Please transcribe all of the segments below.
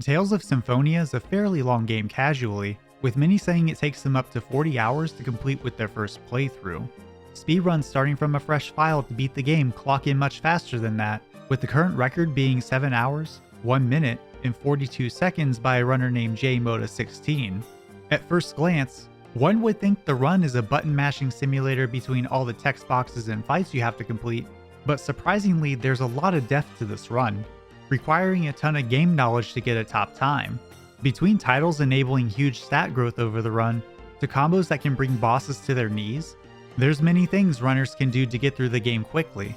Tales of Symphonia is a fairly long game casually, with many saying it takes them up to 40 hours to complete with their first playthrough. Speedruns starting from a fresh file to beat the game clock in much faster than that, with the current record being 7 hours, 1 minute, and 42 seconds by a runner named JayMota 16. At first glance, one would think the run is a button mashing simulator between all the text boxes and fights you have to complete, but surprisingly there's a lot of depth to this run, requiring a ton of game knowledge to get a top time. Between titles enabling huge stat growth over the run, to combos that can bring bosses to their knees, there's many things runners can do to get through the game quickly.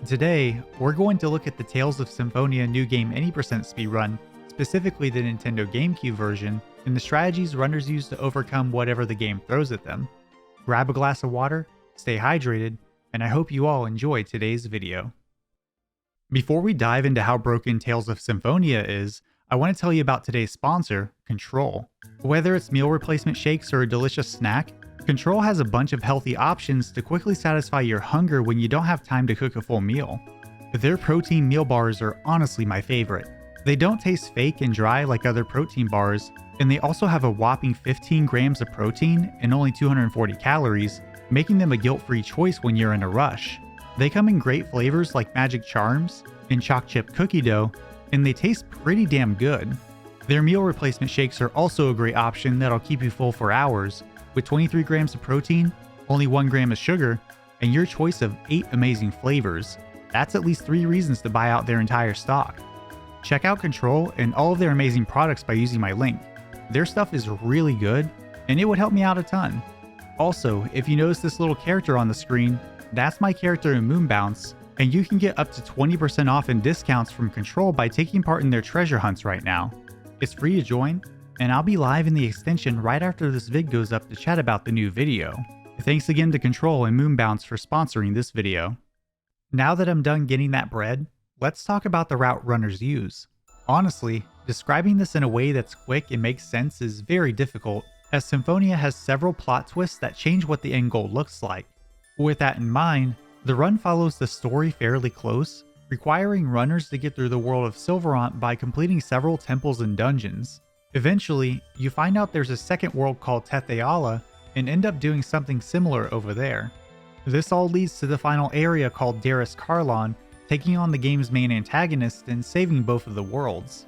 Today, we're going to look at the Tales of Symphonia New Game Any% speedrun, specifically the Nintendo GameCube version, and the strategies runners use to overcome whatever the game throws at them. Grab a glass of water, stay hydrated, and I hope you all enjoy today's video. Before we dive into how broken Tales of Symphonia is, I want to tell you about today's sponsor, Control. Whether it's meal replacement shakes or a delicious snack, Control has a bunch of healthy options to quickly satisfy your hunger when you don't have time to cook a full meal. Their protein meal bars are honestly my favorite. They don't taste fake and dry like other protein bars, and they also have a whopping 15 grams of protein and only 240 calories, making them a guilt-free choice when you're in a rush. They come in great flavors like Magic Charms and Choc Chip Cookie Dough, and they taste pretty damn good. Their meal replacement shakes are also a great option that'll keep you full for hours, with 23 grams of protein, only 1 gram of sugar, and your choice of 8 amazing flavors. That's at least 3 reasons to buy out their entire stock. Check out Control and all of their amazing products by using my link. Their stuff is really good, and it would help me out a ton. Also, if you notice this little character on the screen, that's my character in Moonbounce, and you can get up to 20% off in discounts from Control by taking part in their treasure hunts right now. It's free to join, and I'll be live in the extension right after this vid goes up to chat about the new video. Thanks again to Control and Moonbounce for sponsoring this video. Now that I'm done getting that bread, let's talk about the route runners use. Honestly, describing this in a way that's quick and makes sense is very difficult, as Symphonia has several plot twists that change what the end goal looks like. With that in mind, the run follows the story fairly close, requiring runners to get through the world of Sylvarant by completing several temples and dungeons. Eventually, you find out there's a second world called Tetheala, and end up doing something similar over there. This all leads to the final area called Daris Karlon, taking on the game's main antagonist and saving both of the worlds.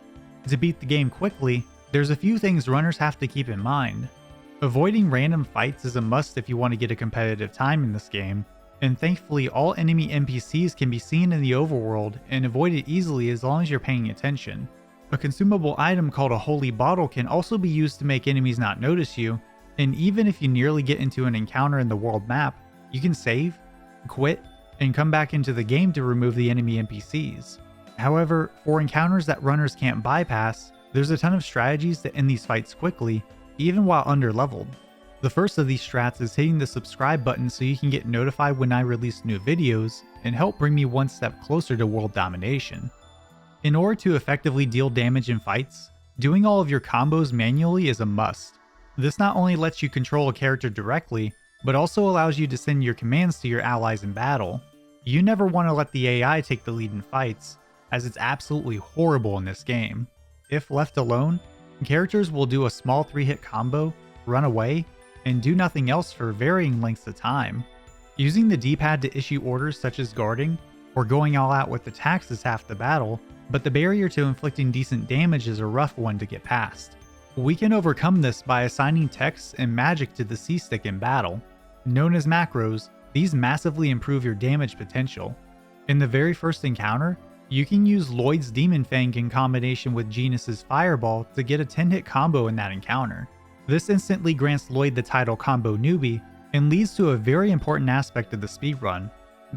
To beat the game quickly, there's a few things runners have to keep in mind. Avoiding random fights is a must if you want to get a competitive time in this game, and thankfully all enemy NPCs can be seen in the overworld and avoided easily as long as you're paying attention. A consumable item called a holy bottle can also be used to make enemies not notice you, and even if you nearly get into an encounter in the world map, you can save, quit, and come back into the game to remove the enemy NPCs. However, for encounters that runners can't bypass, there's a ton of strategies to end these fights quickly, even while underleveled. The first of these strats is hitting the subscribe button so you can get notified when I release new videos and help bring me one step closer to world domination. In order to effectively deal damage in fights, doing all of your combos manually is a must. This not only lets you control a character directly, but also allows you to send your commands to your allies in battle. You never want to let the AI take the lead in fights, as it's absolutely horrible in this game. If left alone, characters will do a small 3-hit combo, run away, and do nothing else for varying lengths of time. Using the D-pad to issue orders such as guarding, or going all out with attacks is half the battle, but the barrier to inflicting decent damage is a rough one to get past. We can overcome this by assigning texts and magic to the C-stick in battle. Known as macros, these massively improve your damage potential. In the very first encounter, you can use Lloyd's Demon Fang in combination with Genus's Fireball to get a 10-hit combo in that encounter. This instantly grants Lloyd the title Combo Newbie, and leads to a very important aspect of the speedrun.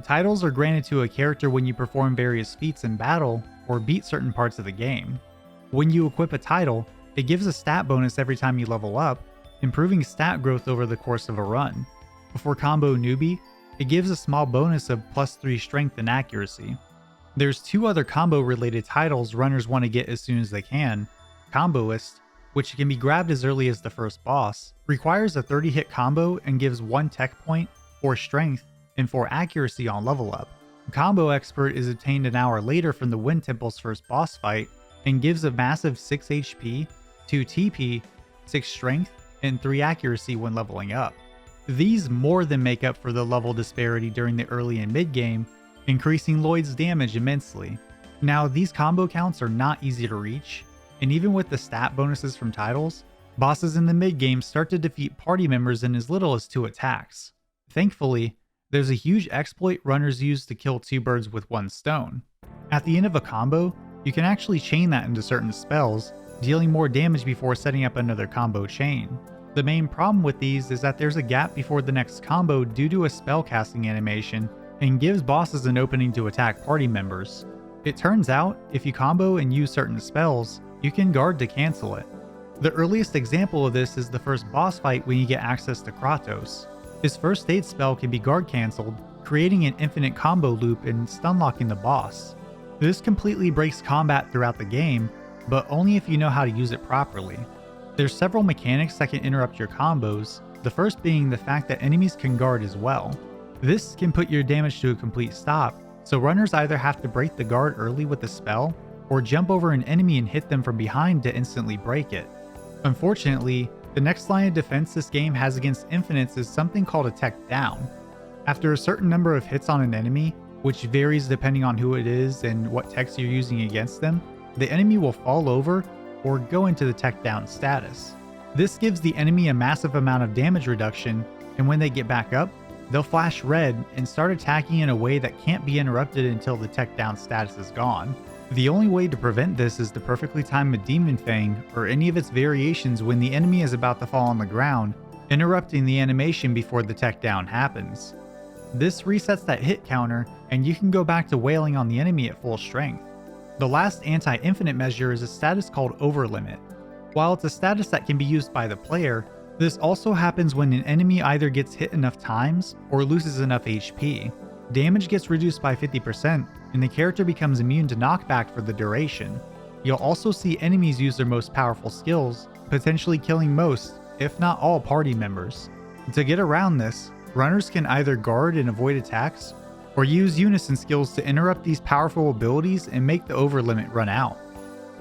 Titles are granted to a character when you perform various feats in battle, or beat certain parts of the game. When you equip a title, it gives a stat bonus every time you level up, improving stat growth over the course of a run. For Combo Newbie, it gives a small bonus of +3 strength and accuracy. There's 2 other combo related titles runners want to get as soon as they can. Comboist, which can be grabbed as early as the first boss, requires a 30-hit combo and gives 1 tech point, 4 strength, and 4 accuracy on level up. Combo Expert is obtained an hour later from the Wind Temple's first boss fight, and gives a massive 6 HP, 2 TP, 6 strength, and 3 accuracy when leveling up. These more than make up for the level disparity during the early and mid game, increasing Lloyd's damage immensely. Now, these combo counts are not easy to reach, and even with the stat bonuses from titles, bosses in the mid game start to defeat party members in as little as 2 attacks. Thankfully, there's a huge exploit runners use to kill 2 birds with 1 stone. At the end of a combo, you can actually chain that into certain spells, dealing more damage before setting up another combo chain. The main problem with these is that there's a gap before the next combo due to a spell casting animation, and gives bosses an opening to attack party members. It turns out, if you combo and use certain spells, you can guard to cancel it. The earliest example of this is the first boss fight when you get access to Kratos. His first aid spell can be guard cancelled, creating an infinite combo loop and stunlocking the boss. This completely breaks combat throughout the game, but only if you know how to use it properly. There's several mechanics that can interrupt your combos, the first being the fact that enemies can guard as well. This can put your damage to a complete stop, so runners either have to break the guard early with a spell, or jump over an enemy and hit them from behind to instantly break it. Unfortunately, the next line of defense this game has against infinites is something called a tech down. After a certain number of hits on an enemy, which varies depending on who it is and what techs you're using against them, the enemy will fall over or go into the tech down status. This gives the enemy a massive amount of damage reduction, and when they get back up, they'll flash red and start attacking in a way that can't be interrupted until the tech down status is gone. The only way to prevent this is to perfectly time a Demon Fang or any of its variations when the enemy is about to fall on the ground, interrupting the animation before the tech down happens. This resets that hit counter, and you can go back to wailing on the enemy at full strength. The last anti-infinite measure is a status called Overlimit. While it's a status that can be used by the player, this also happens when an enemy either gets hit enough times or loses enough HP. Damage gets reduced by 50%, and the character becomes immune to knockback for the duration. You'll also see enemies use their most powerful skills, potentially killing most, if not all, party members. To get around this, runners can either guard and avoid attacks, or use unison skills to interrupt these powerful abilities and make the overlimit run out.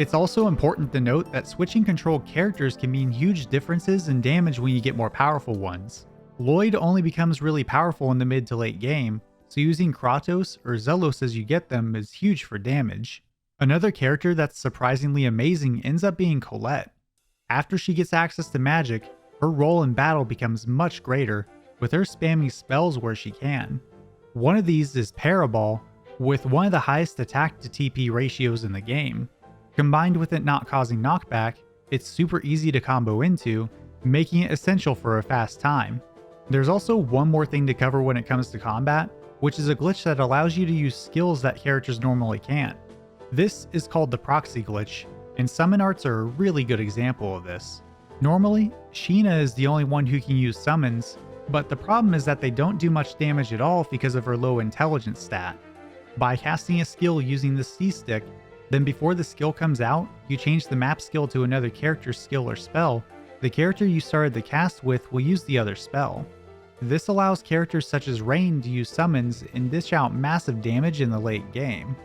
It's also important to note that switching controlled characters can mean huge differences in damage when you get more powerful ones. Lloyd only becomes really powerful in the mid to late game, so using Kratos or Zelos as you get them is huge for damage. Another character that's surprisingly amazing ends up being Colette. After she gets access to magic, her role in battle becomes much greater, with her spamming spells where she can. One of these is Paraball, with one of the highest attack to TP ratios in the game. Combined with it not causing knockback, it's super easy to combo into, making it essential for a fast time. There's also one more thing to cover when it comes to combat, which is a glitch that allows you to use skills that characters normally can't. This is called the proxy glitch, and summon arts are a really good example of this. Normally, Sheena is the only one who can use summons, but the problem is that they don't do much damage at all because of her low intelligence stat. By casting a skill using the C-stick, then before the skill comes out, you change the map skill to another character's skill or spell, the character you started the cast with will use the other spell. This allows characters such as Rain to use summons and dish out massive damage in the late game.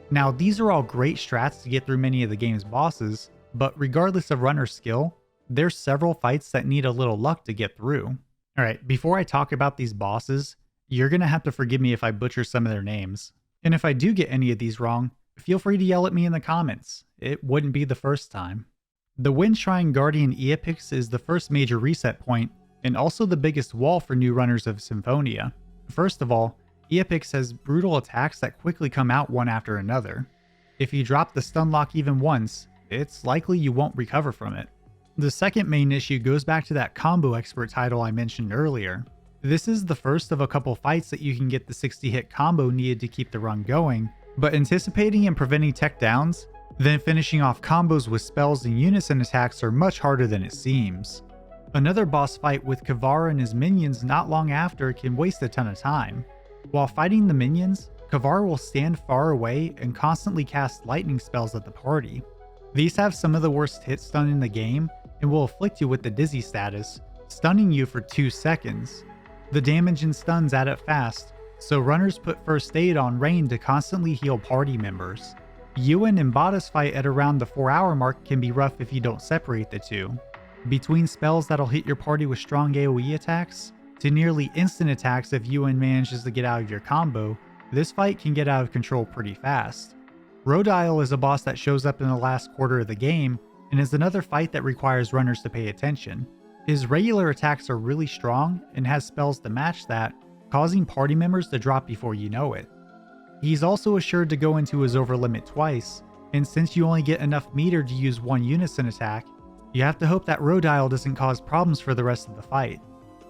Now, these are all great strats to get through many of the game's bosses, but regardless of runner skill, there's several fights that need a little luck to get through. Alright, before I talk about these bosses, you're gonna have to forgive me if I butcher some of their names. And if I do get any of these wrong, feel free to yell at me in the comments. It wouldn't be the first time. The Wind Shrine Guardian Eopix is the first major reset point, and also the biggest wall for new runners of Symphonia. First of all, Eopix has brutal attacks that quickly come out one after another. If you drop the stun lock even once, it's likely you won't recover from it. The second main issue goes back to that combo expert title I mentioned earlier. This is the first of a couple fights that you can get the 60 hit combo needed to keep the run going, but anticipating and preventing tech downs, then finishing off combos with spells and unison attacks are much harder than it seems. Another boss fight with Kavara and his minions not long after can waste a ton of time. While fighting the minions, Kavara will stand far away and constantly cast lightning spells at the party. These have some of the worst hit stun in the game and will afflict you with the dizzy status, stunning you for 2 seconds. The damage and stuns add up fast, so runners put first aid on Rain to constantly heal party members. Ewan and Bada's fight at around the 4-hour mark can be rough if you don't separate the two. Between spells that'll hit your party with strong AoE attacks, to nearly instant attacks if Ewan manages to get out of your combo, this fight can get out of control pretty fast. Rodile is a boss that shows up in the last quarter of the game, and is another fight that requires runners to pay attention. His regular attacks are really strong and has spells to match that, causing party members to drop before you know it. He's also assured to go into his overlimit twice, and since you only get enough meter to use one unison attack, you have to hope that Rodile doesn't cause problems for the rest of the fight.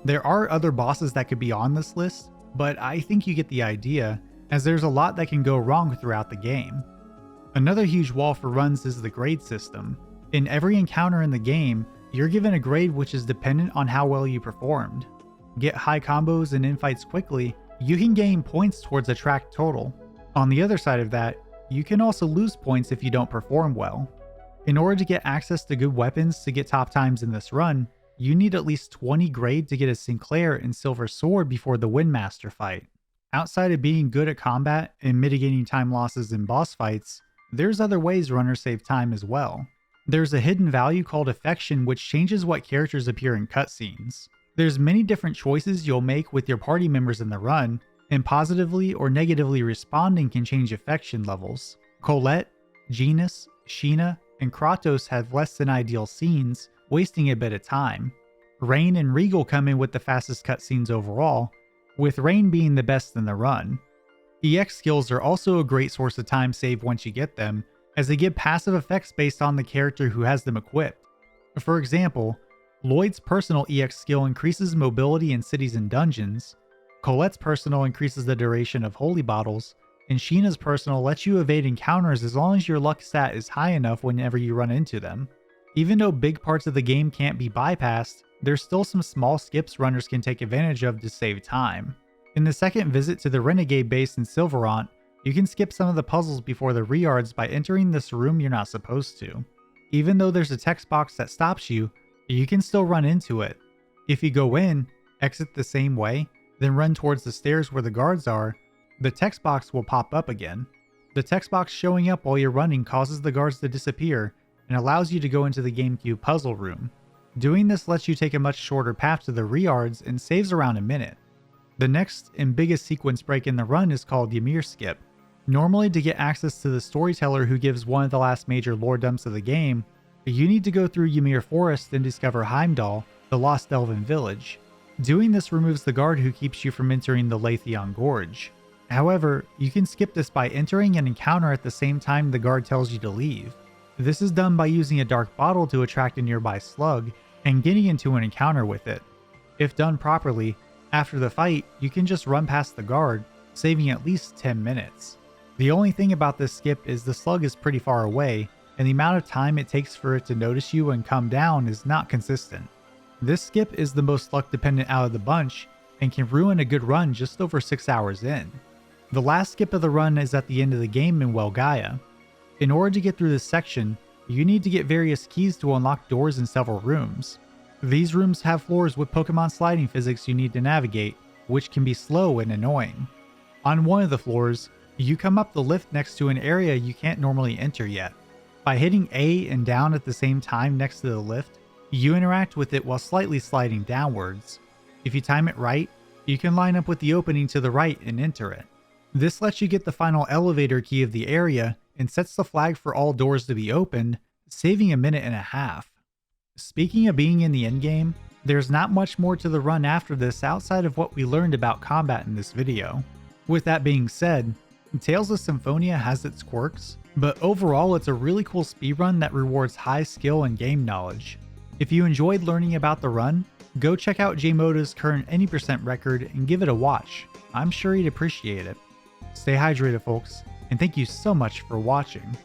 There are other bosses that could be on this list, but I think you get the idea, as there's a lot that can go wrong throughout the game. Another huge wall for runs is the grade system. In every encounter in the game, you're given a grade which is dependent on how well you performed. Get high combos and infights quickly, you can gain points towards a track total. On the other side of that, you can also lose points if you don't perform well. In order to get access to good weapons to get top times in this run, you need at least 20 grade to get a Sinclair and Silver Sword before the Windmaster fight. Outside of being good at combat and mitigating time losses in boss fights, there's other ways runners save time as well. There's a hidden value called Affection which changes what characters appear in cutscenes. There's many different choices you'll make with your party members in the run, and positively or negatively responding can change affection levels. Colette, Genis, Sheena, and Kratos have less than ideal scenes, wasting a bit of time. Rain and Regal come in with the fastest cutscenes overall, with Rain being the best in the run. EX skills are also a great source of time save once you get them, as they give passive effects based on the character who has them equipped. For example, Lloyd's personal EX skill increases mobility in cities and dungeons, Colette's personal increases the duration of holy bottles, and Sheena's personal lets you evade encounters as long as your luck stat is high enough whenever you run into them. Even though big parts of the game can't be bypassed, there's still some small skips runners can take advantage of to save time. In the second visit to the Renegade base in Sylvarant, you can skip some of the puzzles before the Reards by entering this room you're not supposed to. Even though there's a text box that stops you, you can still run into it. If you go in, exit the same way, then run towards the stairs where the guards are, the text box will pop up again. The text box showing up while you're running causes the guards to disappear and allows you to go into the GameCube puzzle room. Doing this lets you take a much shorter path to the Reards and saves around a minute. The next and biggest sequence break in the run is called Ymir Skip. Normally, to get access to the storyteller who gives one of the last major lore dumps of the game, you need to go through Ymir Forest and discover Heimdall, the lost elven village. Doing this removes the guard who keeps you from entering the Letheon Gorge. However, you can skip this by entering an encounter at the same time the guard tells you to leave. This is done by using a dark bottle to attract a nearby slug and getting into an encounter with it. If done properly, after the fight, you can just run past the guard, saving at least 10 minutes. The only thing about this skip is the slug is pretty far away, and the amount of time it takes for it to notice you and come down is not consistent. This skip is the most luck dependent out of the bunch, and can ruin a good run just over 6 hours in. The last skip of the run is at the end of the game in Welgaia. In order to get through this section, you need to get various keys to unlock doors in several rooms. These rooms have floors with Pokemon sliding physics you need to navigate, which can be slow and annoying. On one of the floors, you come up the lift next to an area you can't normally enter yet. By hitting A and down at the same time next to the lift, you interact with it while slightly sliding downwards. If you time it right, you can line up with the opening to the right and enter it. This lets you get the final elevator key of the area and sets the flag for all doors to be opened, saving a minute and a half. Speaking of being in the endgame, there's not much more to the run after this outside of what we learned about combat in this video. With that being said, Tales of Symphonia has its quirks, but overall it's a really cool speedrun that rewards high skill and game knowledge. If you enjoyed learning about the run, go check out JayMota's current any % record and give it a watch. I'm sure you'd appreciate it. Stay hydrated, folks, and thank you so much for watching.